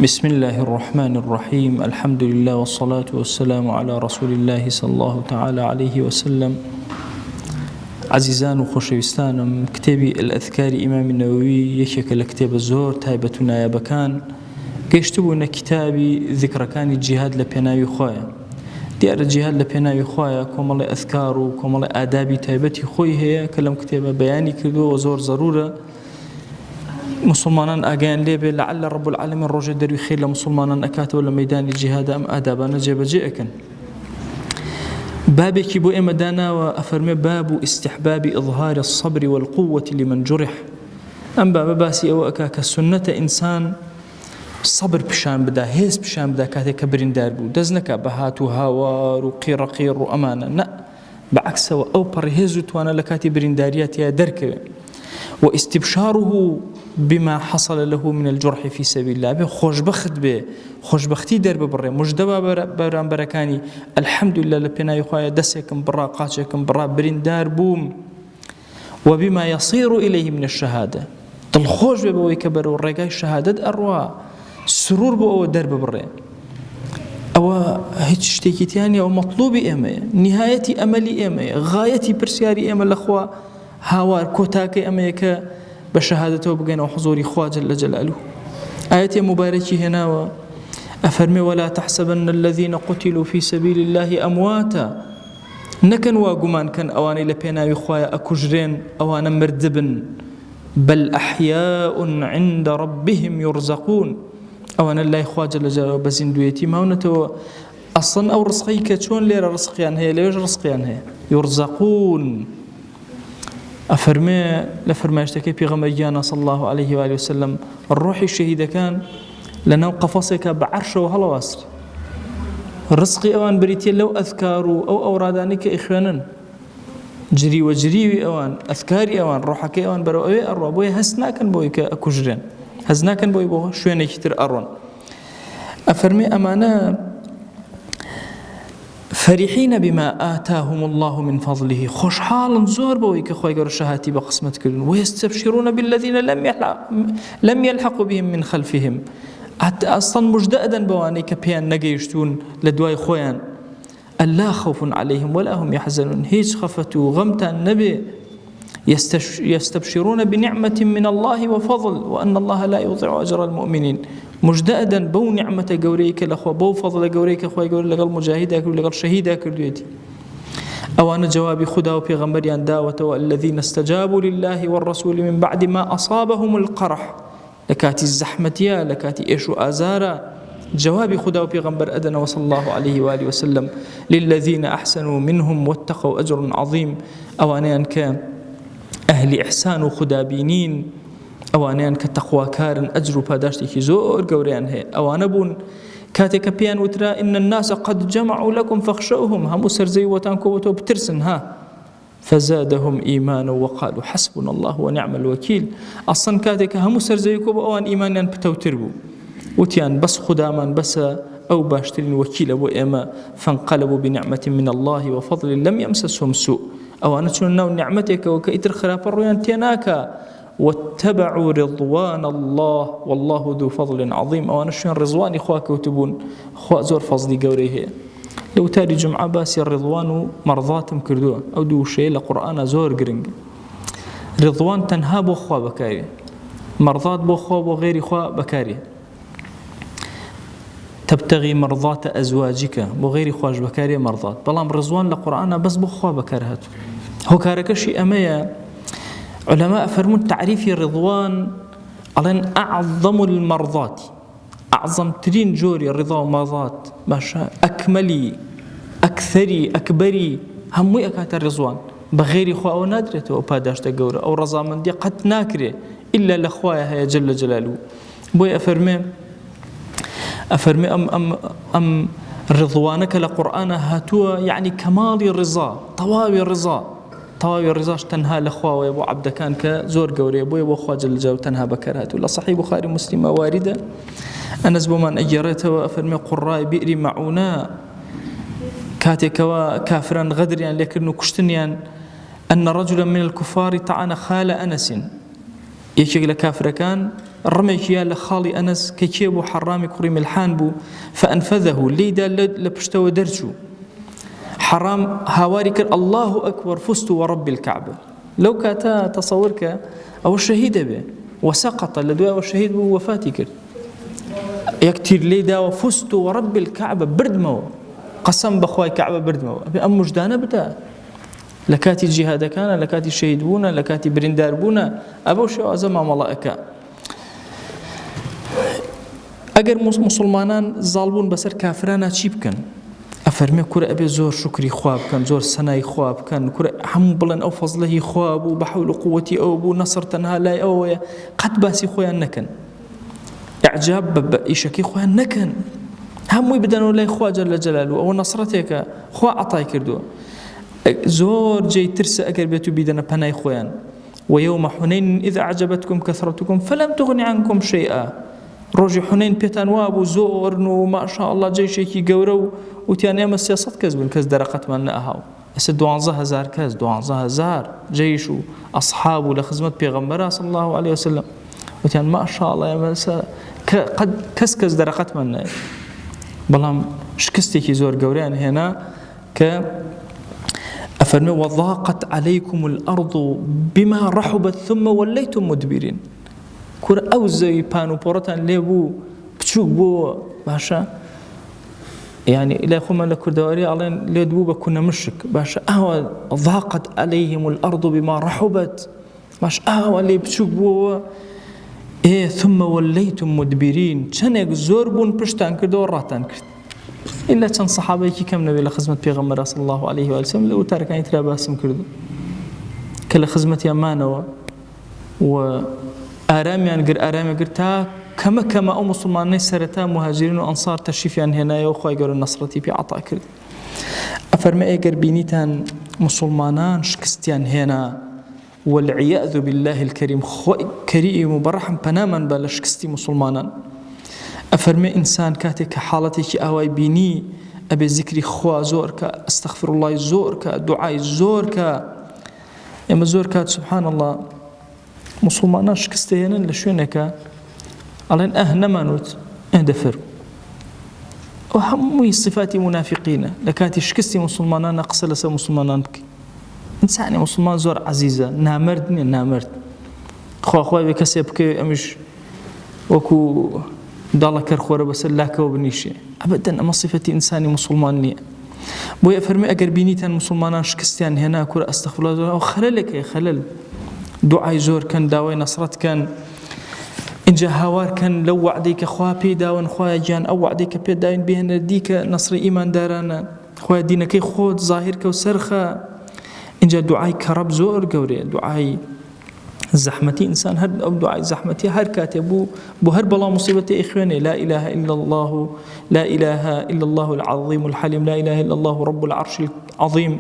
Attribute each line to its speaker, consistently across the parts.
Speaker 1: بسم الله الرحمن الرحيم. الحمد لله والصلاة والسلام على رسول الله صلى الله تعالى عليه وسلم. عزيزان وخوشويستانم، كتابي الأذكار إمام النووي يشكل كتاب الزهور تايبتنا يا بكان كيشتبون كتابي ذكر كان الجهاد لبناوي خويا ديار الجهاد لبناوي خويا كومال أذكار وكومال آدابي تايبتي خوي هي كلام كتابه بياني كردو وزور ضرورة مسلمانان أجان ليبي لعل رب العالمين رجع دري خير لمسلمانان أكاتوا لميدان الجهاد أم آدابنا جيكن بابي كيبو إمدانا وأفرمي باب استحباب إظهار الصبر والقوة لمن جرح. أم باب باسي أو أكاك السنة إنسان صبر بشان بدا هيس بشان بدا كاتي كبرين داربو دزنك بهات وهوار وقير وأمانة لا بعكس أو برهيزو توانا لكاتي برين داريات يا دركب واستبشاره بما حصل له من الجرح في سبيل الله به خوشبختي درب بره مجدبا بران بركاني الحمد لله لبنا يخويا دسكم برا قاتشكم برا برين دار بوم وبما يصير إليه من الشهادة تلخوش ببوي كبر والرقاي شهادة أروا سرور بو درب بره أو هيك شتيكيتياني أو مطلوبي إمي نهايتي أملي إمي غايتي برسياري إمي الأخوة هاوار كوتاكي أميكا بشهادته بقينا وحضوري خواه جل جلاله. آية مباركة هنا أفرمي ولا تحسبن الذين قتلوا في سبيل الله أمواتا نكن واقمان كان أواني لبينا يخوايا أكجرين أوانا مردبن بل أحياء عند ربهم يرزقون أوانا الله يخواه جل جلاله بزندويتي ما هونتو أصلا أو رزقيك شون لير رزقيان هي ليش رزقيان هي يرزقون أفرمي لفرماشتكي بيغمريانا صلى الله عليه وآله وسلم الروح الشهيد كان لنا قفصك بعرش وهلواسر الرزق أوان بريتي لو أذكاروا أو أورادانك إخوانا جري وجري أوان أذكاري أوان روحك أوان برؤية أروى بوي هسناكن بوي كأكجرين هسناكن بوي بوي شوين يكتر أروان أفرمي أمانا فرحين بما آتاهم الله من فضله خوش حال زور بوي كخوي قرر شهاتي بقسمة كلن ويستبشرون بالذين لم يلحقوا بهم من خلفهم حتى أصلا مجدأدا بواني كبيان نقيشتون لدواي خويان ألا خوف عليهم ولا هم يحزنون هيج خفتوا غمتا النبي يستبشرون بنعمة من الله وفضل وأن الله لا يضيع أجر المؤمنين مجددا بو نعمة قوريك الأخوة بو فضل قوريك أخوة قوري لغا المجاهدة كل لغا الشهيدة كرديتي أو أنا جوابي خدا وفي غمبري أن داوة الذين استجابوا لله والرسول من بعد ما أصابهم القرح لكاتي الزحمة لكاتي إيشو آزارا جوابي خدا وفي غمبر أدنى وصلى الله عليه وآله وسلم للذين أحسنوا منهم واتقوا أجر عظيم أو أنا أنك أهل إحسان خدا بينين أوانيان كتقوى كارن أجر باداشتي زور قوريان هي أوان بون كاتك بيان وترى إن الناس قد جمعوا لكم فاخشوهم هم سرزي وتانكو بترسن ها فزادهم إيمانا وقالوا حسبنا الله ونعم الوكيل أصلا كاتك هم سرزيكو أوان إيمانا بتوتربو وتيان بس خداما بس أو باشترين وكيل أبو إما فانقلبوا بنعمة من الله وفضل لم يمسسهم سوء أوان تشنو نعمتك وكإتر خلاف الريان تيناكا واتبعوا رضوان الله والله ذو فضل عظيم أو أنا شون رضوان إخواك وتبون إخوة زور فضلي قوريه لو تاري جمعة باسي الرضوان مرضات مكردوه أو دو شيء لقرآن زور قرنج رضوان تنها بو إخوة بكاري مرضات بو إخوة وغير إخوة بكاري تبتغي مرضات أزواجك وغير إخوة بكاري مرضات بلام رضوان لقرآن بس بو إخوة بكارهات هو كاركشي أمية علماء فرمون تعريف الرضوان على أعظم المرضات أعظم ترين جوري الرضا ومرضات باشا أكملي أكثري أكبري همي أكات الرضوان بغير إخوة أو نادرته أو باداش تقورة أو رضا من دي قد ناكره إلا لأخوايا هي جل جلاله بوي أفرمي أم رضوانك لقرآن هاتوا يعني كمال الرضا طواوي الرضا طواوي الرزاش تنها لأخوة ويبو عبد كان كزور قوري يبو يبو أخوة جل جلاله تنها بكرهات ولا صحيح بخاري مسلم واردة أنس بمن أجرته وأفرمي قراء بئر معونا كاتك وكافرا غدر يعني لكنه كشتنيان أن رجلا من الكفار طعن خال أنس يشيك لكافر كان ڕمێکیان لە خاڵی ئەنەس کە کێ بوو حەڕامی کوڕی ملحان بوو فەئەنفەذەه لێیدا لە پشتەوە دەرچوو حەڕام هاواری کرد الله ئەکبەر فزت وەڕەبی الکەعبە لەو کاتە تەسەوور کە ئەوە شەهیدە بێ وسەقەتە لە دوایەوە شەهید بوو وەفاتی کرد یەک تیر لێداوە فزت وەڕەبی الکەعبە بردمەوە قەسەم بەخوای کەعبە بردمەوە ئەم موژدانە بدە لە کاتی جیهادەکانە لە کاتی شەهید بوونە لە کاتی بریندار بوونە ئەبەو شێوازە مامەڵەکە ئەگەر مسلمانان زاڵبوون بەسەر کافرانە چی بکەن ئەفەرمێ کورە ئەبێ زۆر شکری خوا بکەن زۆر سەنای خوا بکەن کورە هەموو بڵێن ئەو فەزلەی خوا بوو بە حەول و قووەتی ئەو بوو نەسر تەنها لای ئەوەیە قەت باسی خۆیان نەکەن ئیعجاب بە ئیشەکەی خۆیان نەکەن هەمووی بدەنەوە لای خوا جەل جەلالوه ئەوە نەسرەتێکە خوا عەتای کردووە زۆر جێی ترسە ئەگەر بێت و بیدەنە پەنای خۆیان ويوم حنين إذ أعجبتكم كثرتكم فلم تغن عنكم شيئا ڕۆژی حونین پێتان وابوو زۆرن و ماشاء الله جێشێکی گەورە و وتیان ئێمە 300 کەس بوون کەس دەرەقەتمان نەئەهاو ئێستا 12000 کەس 12000 جێش و ئەصحاب و لە خزمەت پێغەمبەر صلی الله عليه وسلم وتیان ماشاء الله ئێمە کەس دەرەقەتمان نایە بەڵام شکستێکی زۆر گەورەیان هێنا کە أفرمي وضاقت عليكم الأرض بما رحبت ثم وليتم مدبرين كور أوزي بانو بورتان ليبو بتشوك بو باشا يعني إلى خما لكردواري علين ليدبو بكنا مشك باشا ضاقت عليهم الأرض بما رحبت باش اللي بتشوك بو إيه ثم وليتم مدبرين چنك زوربون پشتان كردو راتان كرد إلا چند صحابي كم نبي لخدمة پیغمبر صلى الله عليه وسلم لو تركان ترى باسم كردو كلا خدمة يمانوا و آراميان قر آرامي قر تا كما أو مسلمانين سرتا مهاجرين وأنصار تشريفيان هنا يوخوا يقولوا النصرتي في عطاء كرد أفرمي أقر بينيتان مسلمانان شكستيان هنا والعياذ بالله الكريم كريم وبرحم بناما بلا شكستي مسلمانان أفرمي إنسان كاتك حالتك أواي بيني أبي ذكري خوا زورك أستغفر الله زورك دعاء زورك إما زورك سبحان الله مسلمانان شكستيانا لشوينك على نمانوت اندفر وهموي صفات منافقين لكاتي شكستي مسلمانان أقصى لسا مسلمانان بك إنساني مسلمان زور عزيزة نامرد خواهي بكسي بكي أمش وكو دالا كرخورة بس اللاكا وبنيشي أبدا أما صفتي إنساني مسلمانية بوي أفرمي أقر بينيتان مسلمانان شكستيان هنا كورا أستغفر الله أو خللك يا خلل دعاء زور كان داوي نصرت كان إنجا هاوار كان لو وعديك خواه بيداون خواه جان أو وعديك بيداين بيهن ديك نصر إيمان دارانا خواه دينك خود ظاهرك وسرخة إنجا دعاء كرب زور قوري دعاء زحمتي إنسان هر أو دعاء زحمتي هر كاتبو بهر بلا مصيبة إخواني لا إله إلا الله العظيم الحليم لا إله إلا الله رب العرش العظيم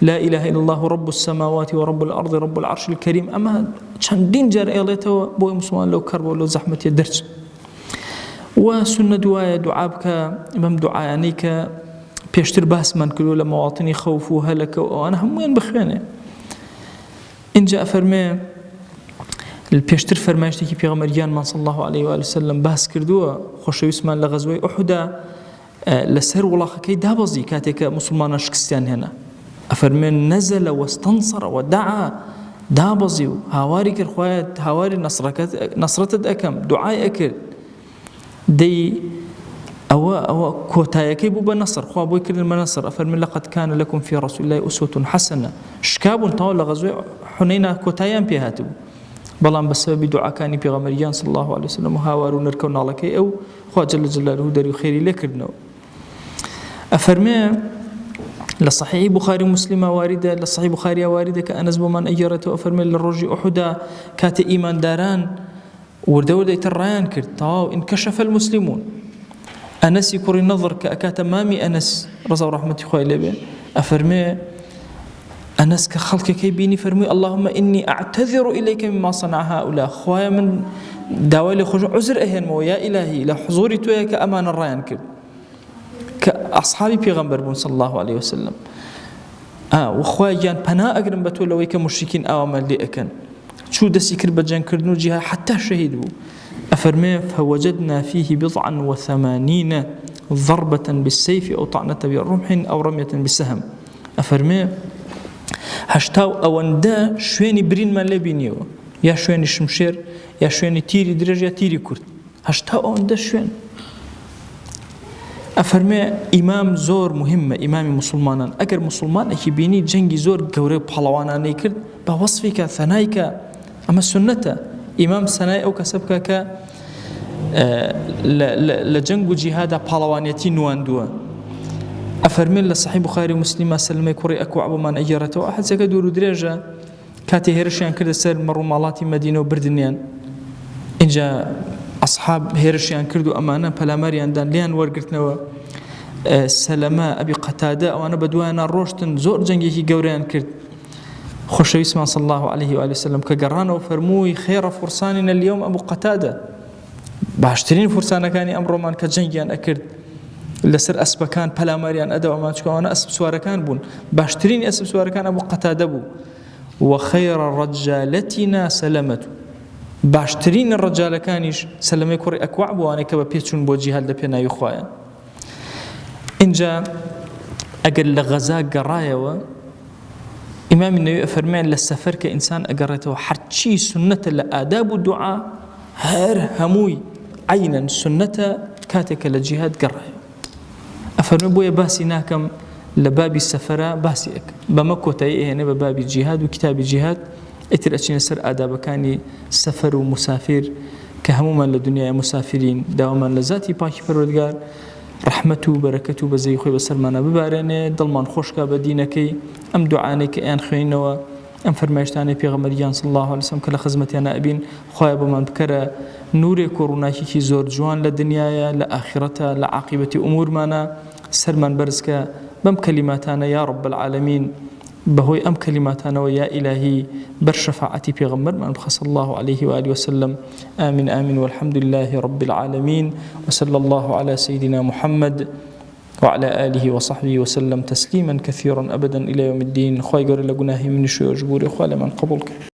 Speaker 1: لا إله إلا الله رب السماوات ورب الأرض رب العرش الكريم أما چندين جار إيليته بو مسلمان لو كرب ولو زحمتي درج وسنة دعابك بم دعاءانيك بيشتر باس من كلو لمواطني خوف وهلك وأنا همين بخواني إن جاء فرمي البيشتر فرمايشتي في غمريان من صلى الله عليه وآله وسلم باس كردوه خوش يسمان لغزوي أحدا لسر ولاخ كي دابزي كاتك مسلمان شكستيان هنا أفرمين نزل واستنصر ودعا دابزي هاواري كرخوات هاواري نصرت أكم دعاء أكل دي أو كوتايكي بو بنصر خوا بو يكرر المنصر أفرمين لقد كان لكم في رسول الله أسوة حسنة شكاب طول لغزوي حنينا كوتايان بيهاتبو بلان بسبب دعاء كان پیغمبریان صلى الله عليه وسلم هاوارو نركونا لكي أو خوا جل جلاله دري خيري لكرنو أفرمي لصحيح بخاري مسلمة واردة لصحيح بخاري واردة كأنس بمن أجرته أفرمي للرجي أحدا كات إيمان داران وردة الريان كرت طاو انكشف المسلمون أنس يكور النظر كأكات مامي أنس رضا ورحمة خوي لبين أفرمي أنس كخلق كي بيني فرمي اللهم إني أعتذر إليك مما صنع هؤلاء خوايا من داوالي خرج عذر أهن مو يا إلهي لحضوري تويا كأمان الريان كرد كأصحابي بيغمبر بون صلى الله عليه وسلم وخوايا جان بنا أقرم بتولوي كمشركين أوامل لي أكن شو دسي كرب جان كردنو جهة حتى شهيد بو أفرمي فوجدنا فيه 89 ضربة بالسيف أو طعنة بالرمح أو رمية بالسهم. أفرمي هشتاو أوندا شويني برين ما لبينيو، يا شويني شمشير يا شويني تيري درجة تيري كرد، هشتاو أوندا شوين. أفرمي إمام زور مهمة، إمام مسلمان أجر مسلمان أكيبيني جنگي زور جوري بحلوانا نيكرد بوصفك ثنايك أما السنة إمام سناي أو كسبك ك لجنگ جهاد بحلوانيتي نواندوا. أفرمي لصحيح بخاري ومسلم سلم يكوري أكو عبو من أجرته واحد سكدور درجة كاتي هيرشيان كرد سر مروا مالاتي مدينة وبردنيان إنجا أصحاب هيرشيان كردو أمانة بلاماريان دان ليان ورقرتنوا سلماء أبي قتادة وأنا بدوانا روشتن زور جنگي جوريان كرد خوش اسمه صلى الله عليه وآله وسلم كجرانا وفرموي خير فرساننا اليوم أبو قتادة باشترين فرسانا كان أمر من كجنجيان أكرد لسر أسبكان بلاماريان أدوا ما تشكوا أنا أسب سواركان بون باشترين أسب سواركان أبو قتادة بو وخير رجالتنا سلمته باشترين الرجال كانش سلمي كوري أكوع بو أنا كبا بيتشون بو جهاد لبينا يخوايا إنجا أقل لغزاء قرايا إمام النبي فرمان للسفر كإنسان أقرأته حرشي سنة لآداب الدعاء هر هموي عينا سنة كاتك لجهاد قرايا أفرمان بويا باسي ناكم لبابي السفرة باسيك بمكو تايه هنا ببابي الجهاد وكتاب الجهاد اتر أشين سر آداب كاني سفر ومسافر كهموما لدنيا مسافرين داوما لذاتي باكي فرودگار رحمته وبركته بزي خوي بسرمانا ببارنه دلمان خوشك بدينكي ام دعانك ان خوينوا ام فرمایشتانه پیغمبریان صلی الله علیه وسلم کله خدمتیانا ابین خوای بمان بکره نور کورونا کی زور جوان لدنیایا لاخرته لعاقبه امور مانا سرمان برزك بم كلماتنا يا رب العالمين بهوي أم كلماتنا ويا إلهي برشفاعتي بيغمر من صلى الله عليه وآله وسلم آمين آمين والحمد لله رب العالمين وصلى الله على سيدنا محمد وعلى آله وصحبه وسلم تسليما كثيرا أبدا إلى يوم الدين خواهي قرر لقناهي من شوي وجبوري خواهي من قبولك.